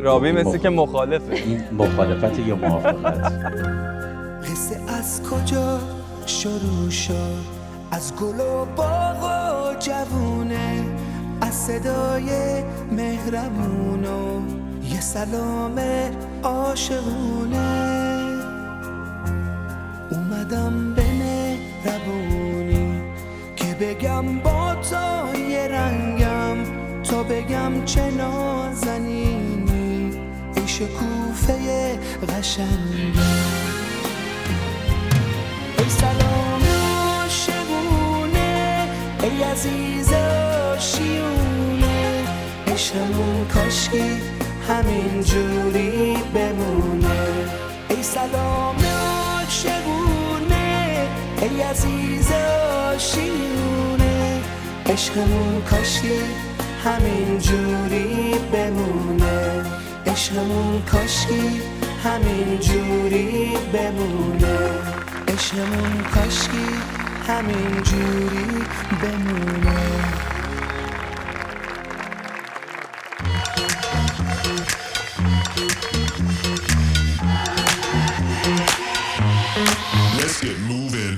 رابی مثل که مخالفه. این مخالفت یا موافقت؟ قصه از کجا شروع شد؟ از گل و باغ و جوونه، از صدای مهربون و یه سلام عاشقونه. اومدم به مهربونی که بگم با تو یه رنگم، تا بگم چه نازنینی، ای شکوفه قشنگم. ای سلام عاشقونه، ای عزیز آشیونه، عشقمون کاشکی همین جوری بمونه. ای سلام عاشقونه، ای عزیز آشیونه، عشقمون کاشکی همین جوری بمونه. عشقمون کاشکی همین جوری بمونه. عشقمون کاشکی همین جوری بمونه. Let's get moving.